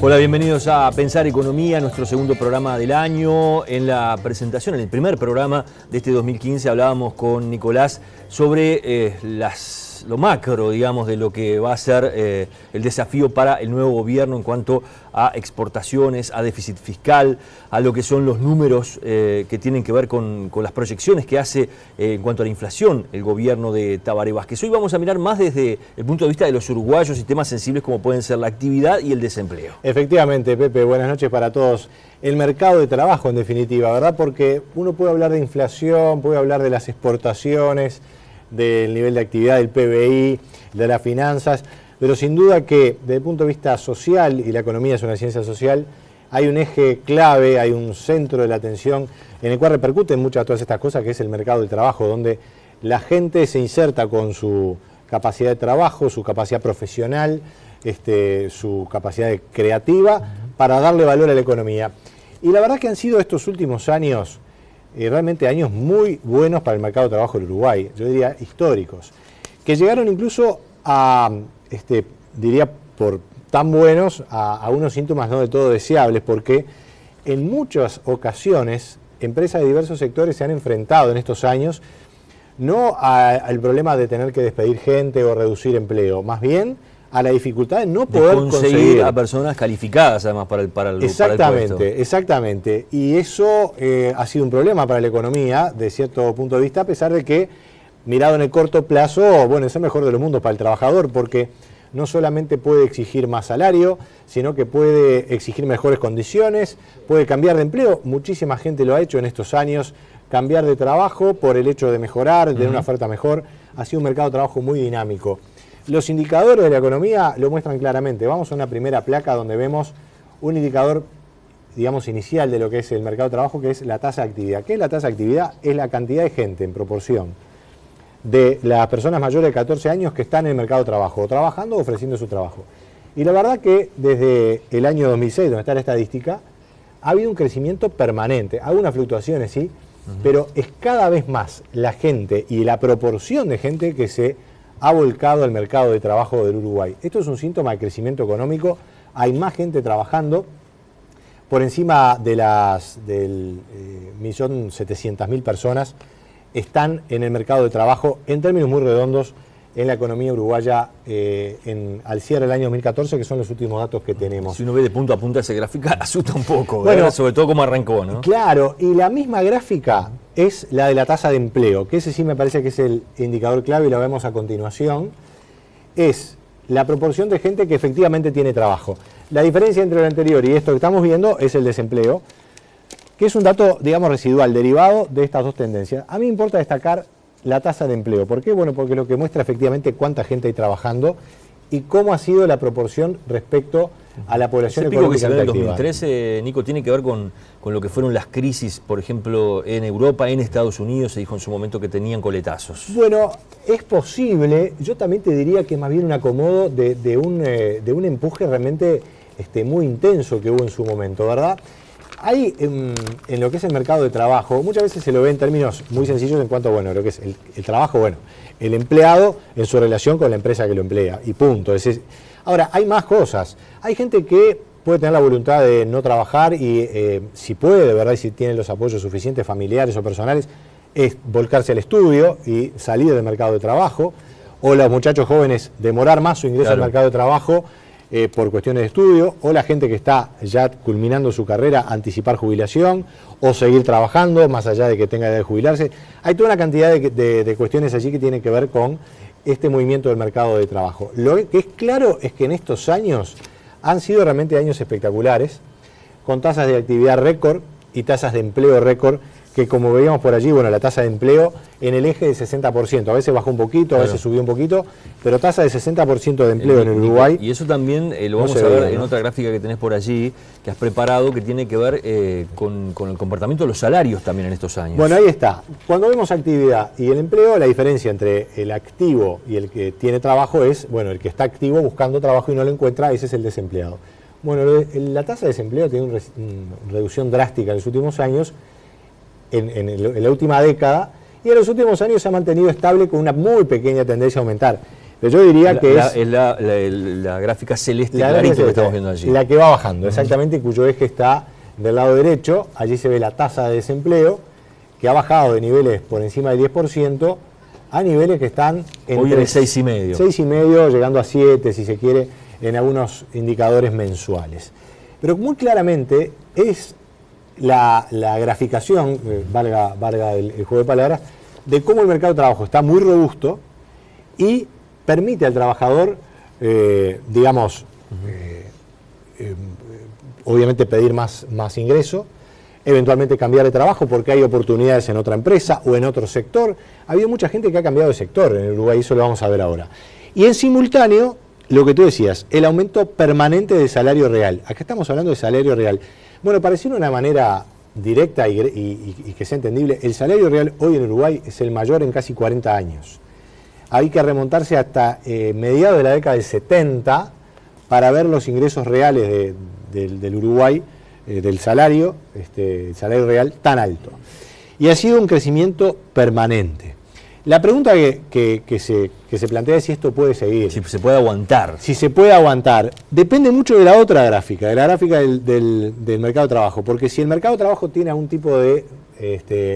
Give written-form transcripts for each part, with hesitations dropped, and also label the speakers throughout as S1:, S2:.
S1: Hola, bienvenidos a Pensar Economía, nuestro segundo programa del año. En la presentación, en el primer programa de este 2015, hablábamos con Nicolás sobre lo macro, digamos, de lo que va a ser el desafío para el nuevo gobierno en cuanto a exportaciones, a déficit fiscal, a lo que son los números que tienen que ver con las proyecciones que hace en cuanto a la inflación el gobierno de Tabaré Vázquez. Hoy vamos a mirar más desde el punto de vista de los uruguayos y temas sensibles como pueden ser la actividad y el desempleo.
S2: Efectivamente, Pepe, buenas noches para todos. El mercado de trabajo, en definitiva, ¿verdad? Porque uno puede hablar de inflación, puede hablar de las exportaciones, del nivel de actividad del PBI, de las finanzas, pero sin duda que desde el punto de vista social, y la economía es una ciencia social, hay un eje clave, hay un centro de la atención en el cual repercuten muchas de todas estas cosas, que es el mercado del trabajo, donde la gente se inserta con su capacidad de trabajo, su capacidad profesional, su capacidad creativa, para darle valor a la economía. Y la verdad que han sido estos últimos años realmente años muy buenos para el mercado de trabajo del Uruguay, yo diría históricos, que llegaron incluso a, diría por tan buenos, a unos síntomas no de todo deseables, porque en muchas ocasiones empresas de diversos sectores se han enfrentado en estos años no al problema de tener que despedir gente o reducir empleo, más bien a la dificultad de no poder conseguir
S1: a personas calificadas además para el puesto.
S2: Exactamente. Y eso ha sido un problema para la economía, de cierto punto de vista, a pesar de que, mirado en el corto plazo, bueno, es el mejor de los mundos para el trabajador, porque no solamente puede exigir más salario, sino que puede exigir mejores condiciones, puede cambiar de empleo. Muchísima gente lo ha hecho en estos años, cambiar de trabajo por el hecho de mejorar, de tener una oferta mejor. Ha sido un mercado de trabajo muy dinámico. Los indicadores de la economía lo muestran claramente. Vamos a una primera placa donde vemos un indicador, digamos, inicial de lo que es el mercado de trabajo, que es la tasa de actividad. ¿Qué es la tasa de actividad? Es la cantidad de gente en proporción de las personas mayores de 14 años que están en el mercado de trabajo, o trabajando o ofreciendo su trabajo. Y la verdad que desde el año 2006, donde está la estadística, ha habido un crecimiento permanente. Algunas fluctuaciones, sí, pero es cada vez más la gente y la proporción de gente que se ha volcado al mercado de trabajo del Uruguay. Esto es un síntoma de crecimiento económico. Hay más gente trabajando, por encima de del 1.700.000 personas están en el mercado de trabajo, en términos muy redondos, en la economía uruguaya al cierre del año 2014, que son los últimos datos que tenemos.
S1: Si uno ve de punto a punta esa gráfica, asusta un poco, bueno, sobre todo cómo arrancó, ¿no?
S2: Claro, y la misma gráfica es la de la tasa de empleo, que ese sí me parece que es el indicador clave y lo vemos a continuación. Es la proporción de gente que efectivamente tiene trabajo. La diferencia entre lo anterior y esto que estamos viendo es el desempleo, que es un dato, digamos, residual, derivado de estas dos tendencias. A mí me importa destacar la tasa de empleo. ¿Por qué? Bueno, porque lo que muestra efectivamente cuánta gente hay trabajando y cómo ha sido la proporción respecto a la población económica.
S1: Ese pico que se ve en 2013, Nico, tiene que ver con lo que fueron las crisis, por ejemplo, en Europa, en Estados Unidos, se dijo en su momento que tenían coletazos.
S2: Bueno, es posible. Yo también te diría que es más bien un acomodo de un empuje realmente muy intenso que hubo en su momento, ¿verdad? Hay en lo que es el mercado de trabajo, muchas veces se lo ve en términos muy sencillos en cuanto a, bueno, lo que es el trabajo, bueno, el empleado en su relación con la empresa que lo emplea, y punto. Ahora, hay más cosas. Hay gente que puede tener la voluntad de no trabajar y si puede, de verdad, y si tiene los apoyos suficientes, familiares o personales, es volcarse al estudio y salir del mercado de trabajo, o los muchachos jóvenes demorar más su ingreso al mercado de trabajo, por cuestiones de estudio, o la gente que está ya culminando su carrera, anticipar jubilación, o seguir trabajando más allá de que tenga edad de jubilarse. Hay toda una cantidad de cuestiones allí que tienen que ver con este movimiento del mercado de trabajo. Lo que es claro es que en estos años han sido realmente años espectaculares, con tasas de actividad récord y tasas de empleo récord, que como veíamos por allí, bueno, la tasa de empleo en el eje de 60%, a veces bajó un poquito, a veces subió un poquito, pero tasa de 60% de empleo en el Uruguay.
S1: Y eso también lo vamos a ver en otra gráfica que tenés por allí, que has preparado, que tiene que ver con el comportamiento de los salarios también en estos años.
S2: Bueno, ahí está. Cuando vemos actividad y el empleo, la diferencia entre el activo y el que tiene trabajo es, bueno, el que está activo buscando trabajo y no lo encuentra, ese es el desempleado. Bueno, la tasa de desempleo tiene una reducción drástica en los últimos años, en la última década, y en los últimos años se ha mantenido estable con una muy pequeña tendencia a aumentar. Pero yo diría que es
S1: la gráfica celeste clarita que estamos viendo allí.
S2: La que va bajando, exactamente, cuyo eje está del lado derecho. Allí se ve la tasa de desempleo, que ha bajado de niveles por encima del 10% a niveles que están
S1: entre hoy 6,5.
S2: 6,5, llegando a 7, si se quiere, en algunos indicadores mensuales. Pero muy claramente es la graficación, valga el juego de palabras, de cómo el mercado de trabajo está muy robusto y permite al trabajador, obviamente pedir más ingreso, eventualmente cambiar de trabajo porque hay oportunidades en otra empresa o en otro sector. Ha habido mucha gente que ha cambiado de sector en Uruguay, eso lo vamos a ver ahora. Y en simultáneo, lo que tú decías, el aumento permanente del salario real. Acá estamos hablando de salario real. Bueno, para decirlo de una manera directa y que sea entendible, el salario real hoy en Uruguay es el mayor en casi 40 años. Hay que remontarse hasta mediados de la década del 70 para ver los ingresos reales del Uruguay, del salario, el salario real tan alto. Y ha sido un crecimiento permanente. La pregunta que se plantea es si esto puede seguir.
S1: Si se puede aguantar.
S2: Si se puede aguantar. Depende mucho de la otra gráfica, de la gráfica del mercado de trabajo. Porque si el mercado de trabajo tiene algún tipo de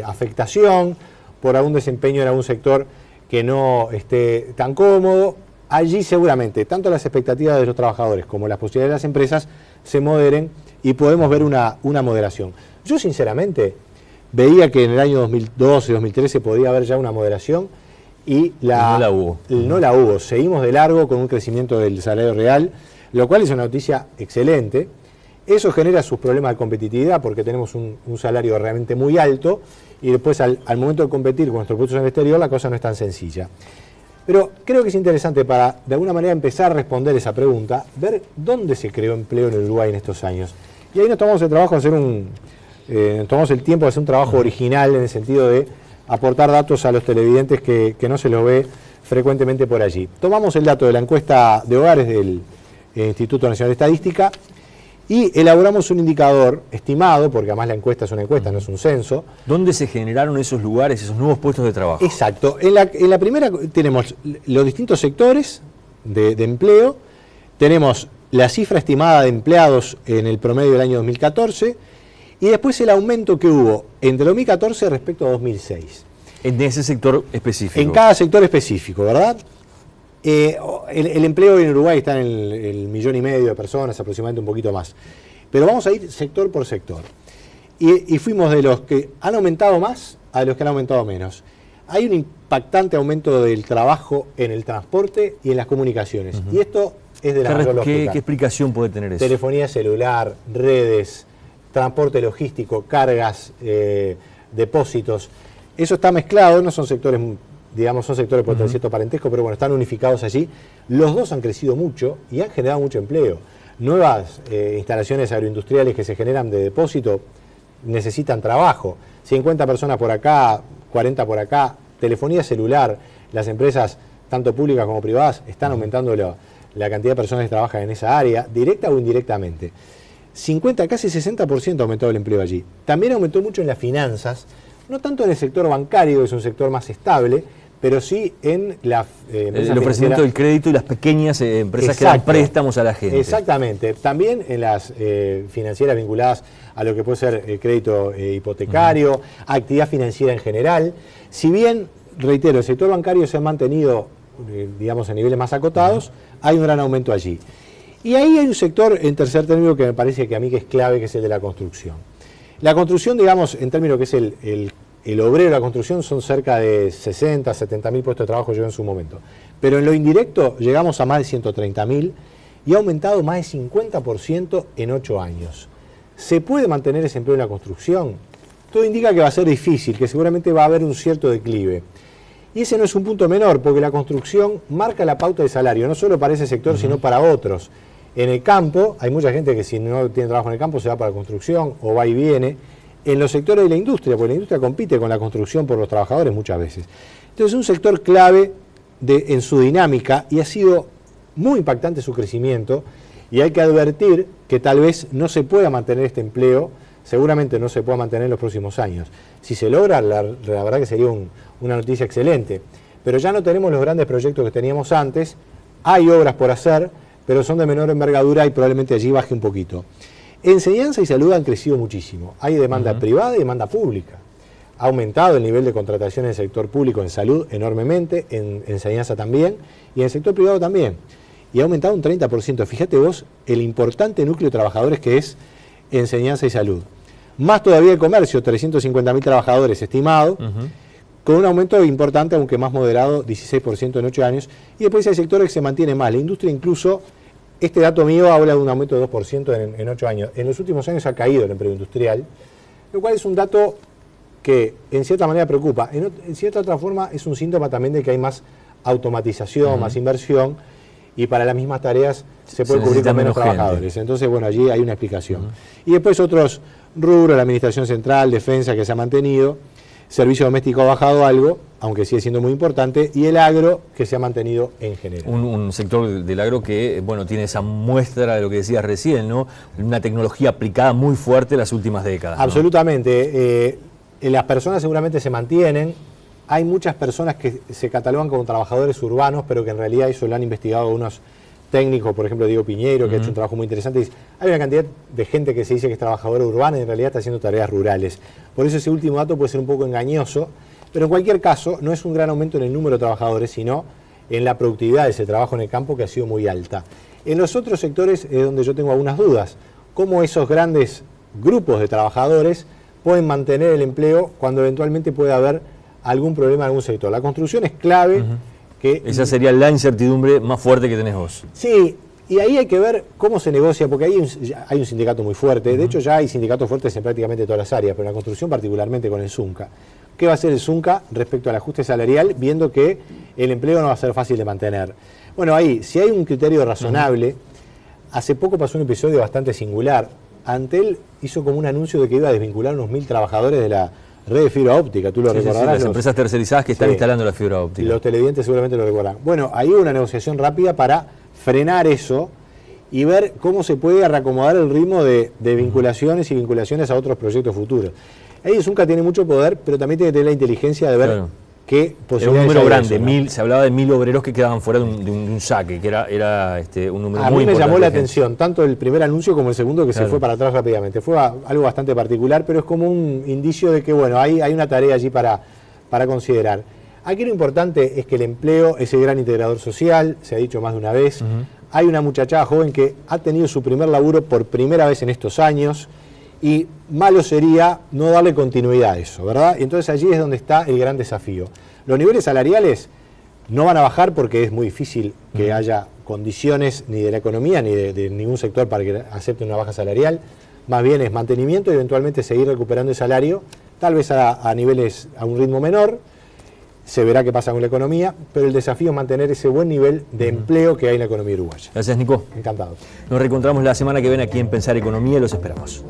S2: afectación por algún desempeño en algún sector que no esté tan cómodo, allí seguramente tanto las expectativas de los trabajadores como las posibilidades de las empresas se moderen y podemos ver una moderación. Yo sinceramente veía que en el año 2012, 2013 podía haber ya una moderación y
S1: no la hubo.
S2: No la hubo. Seguimos de largo con un crecimiento del salario real, lo cual es una noticia excelente. Eso genera sus problemas de competitividad porque tenemos un salario realmente muy alto y después al momento de competir con nuestros productos en el exterior la cosa no es tan sencilla. Pero creo que es interesante para de alguna manera empezar a responder esa pregunta, ver dónde se creó empleo en Uruguay en estos años. Y ahí nos tomamos el trabajo de hacer tomamos el tiempo de hacer un trabajo original en el sentido de aportar datos a los televidentes que no se los ve frecuentemente por allí. Tomamos el dato de la encuesta de hogares del Instituto Nacional de Estadística y elaboramos un indicador estimado, porque además la encuesta es una encuesta, no es un censo.
S1: ¿Dónde se generaron esos lugares, esos nuevos puestos de trabajo?
S2: Exacto. En la primera tenemos los distintos sectores de empleo, tenemos la cifra estimada de empleados en el promedio del año 2014 y después el aumento que hubo entre 2014 respecto a 2006.
S1: En ese sector específico.
S2: En cada sector específico, ¿verdad? El empleo en Uruguay está en el 1,5 millones de personas, aproximadamente un poquito más. Pero vamos a ir sector por sector. Y fuimos de los que han aumentado más a los que han aumentado menos. Hay un impactante aumento del trabajo en el transporte y en las comunicaciones. Y esto es de la mayor lógica.
S1: ¿Qué explicación puede tener eso?
S2: Telefonía celular, redes, transporte logístico, cargas, depósitos. Eso está mezclado, no son sectores, digamos, son sectores por cierto parentesco, pero bueno, están unificados allí. Los dos han crecido mucho y han generado mucho empleo. Nuevas instalaciones agroindustriales que se generan de depósito necesitan trabajo. 50 personas por acá, 40 por acá. Telefonía celular, las empresas, tanto públicas como privadas, están aumentando la cantidad de personas que trabajan en esa área, directa o indirectamente. 50, casi 60% ha aumentado el empleo allí. También aumentó mucho en las finanzas, no tanto en el sector bancario, que es un sector más estable, pero sí en la
S1: el ofrecimiento del crédito y las pequeñas empresas que dan préstamos a la gente.
S2: Exactamente. También en las financieras vinculadas a lo que puede ser crédito hipotecario, actividad financiera en general. Si bien, reitero, el sector bancario se ha mantenido, digamos, en niveles más acotados, hay un gran aumento allí. Y ahí hay un sector, en tercer término, que me parece que a mí que es clave, que es el de la construcción. La construcción, digamos, en términos que es el obrero de la construcción, son cerca de 60, 70 mil puestos de trabajo yo en su momento. Pero en lo indirecto llegamos a más de 130 mil y ha aumentado más de 50% en 8 años. ¿Se puede mantener ese empleo en la construcción? Todo indica que va a ser difícil, que seguramente va a haber un cierto declive. Y ese no es un punto menor, porque la construcción marca la pauta de salario, no solo para ese sector, sino para otros. En el campo, hay mucha gente que si no tiene trabajo en el campo se va para la construcción o va y viene. En los sectores de la industria, porque la industria compite con la construcción por los trabajadores muchas veces. Entonces es un sector clave en su dinámica y ha sido muy impactante su crecimiento y hay que advertir que tal vez no se pueda mantener este empleo, seguramente no se pueda mantener en los próximos años. Si se logra, la verdad que sería una noticia excelente. pero ya no tenemos los grandes proyectos que teníamos antes, hay obras por hacer, pero son de menor envergadura y probablemente allí baje un poquito. Enseñanza y salud han crecido muchísimo, hay demanda privada y demanda pública. Ha aumentado el nivel de contratación en el sector público en salud enormemente, en enseñanza también, y en el sector privado también. Y ha aumentado un 30%. Fíjate vos el importante núcleo de trabajadores que es enseñanza y salud. Más todavía el comercio, 350.000 trabajadores estimado, con un aumento importante, aunque más moderado, 16% en 8 años. Y después hay sectores que se mantiene más. La industria incluso, este dato mío habla de un aumento de 2% en 8 años. En los últimos años ha caído el empleo industrial, lo cual es un dato que en cierta manera preocupa. En cierta otra forma es un síntoma también de que hay más automatización, más inversión, y para las mismas tareas se puede cubrir con menos trabajadores. Entonces, bueno, allí hay una explicación. Y después otros rubros, la administración central, defensa, que se ha mantenido, servicio doméstico ha bajado algo, aunque sigue siendo muy importante, y el agro, que se ha mantenido en general.
S1: Un sector del agro que, bueno, tiene esa muestra de lo que decías recién, ¿no? Una tecnología aplicada muy fuerte en las últimas décadas, ¿no?
S2: Absolutamente. Las personas seguramente se mantienen. Hay muchas personas que se catalogan como trabajadores urbanos, pero que en realidad eso lo han investigado unos técnicos, por ejemplo Diego Piñeiro, que ha hecho un trabajo muy interesante. Dice, hay una cantidad de gente que se dice que es trabajadora urbana y en realidad está haciendo tareas rurales. Por eso ese último dato puede ser un poco engañoso, pero en cualquier caso no es un gran aumento en el número de trabajadores, sino en la productividad de ese trabajo en el campo, que ha sido muy alta. En los otros sectores es donde yo tengo algunas dudas. ¿Cómo esos grandes grupos de trabajadores pueden mantener el empleo cuando eventualmente pueda haber algún problema en algún sector? La construcción es clave.
S1: Esa sería la incertidumbre más fuerte que tenés vos.
S2: Sí, y ahí hay que ver cómo se negocia, porque ahí hay un sindicato muy fuerte. De hecho, ya hay sindicatos fuertes en prácticamente todas las áreas, pero en la construcción particularmente con el ZUNCA. ¿Qué va a hacer el ZUNCA respecto al ajuste salarial, viendo que el empleo no va a ser fácil de mantener? Bueno, ahí, si hay un criterio razonable, hace poco pasó un episodio bastante singular. Antel hizo como un anuncio de que iba a desvincular unos 1.000 trabajadores de la red de fibra óptica. Tú lo recordarás.
S1: Las empresas tercerizadas que están instalando la fibra óptica.
S2: Los televidentes seguramente lo recuerdan. Bueno, ahí hubo una negociación rápida para frenar eso y ver cómo se puede reacomodar el ritmo de vinculaciones y vinculaciones a otros proyectos futuros. Ahí el ZUNCA tiene mucho poder, pero también tiene que tener la inteligencia de ver qué posibilidades.
S1: Era un número grande,
S2: eso, ¿no?
S1: se hablaba de 1.000 obreros que quedaban fuera de un saque, que era un número muy importante.
S2: A mí me llamó la atención, tanto el primer anuncio como el segundo, que se fue para atrás rápidamente. Fue algo bastante particular, pero es como un indicio de que, bueno, hay una tarea allí para considerar. Aquí lo importante es que el empleo es el gran integrador social, se ha dicho más de una vez. Hay una muchachada joven que ha tenido su primer laburo por primera vez en estos años, y malo sería no darle continuidad a eso, ¿verdad? Y entonces allí es donde está el gran desafío. Los niveles salariales no van a bajar porque es muy difícil que haya condiciones ni de la economía ni de ningún sector para que acepte una baja salarial. Más bien es mantenimiento y eventualmente seguir recuperando el salario, tal vez a niveles, a un ritmo menor. Se verá qué pasa con la economía, pero el desafío es mantener ese buen nivel de empleo que hay en la economía uruguaya.
S1: Gracias, Nico.
S2: Encantado.
S1: Nos reencontramos la semana que viene aquí en Pensar Economía y los esperamos.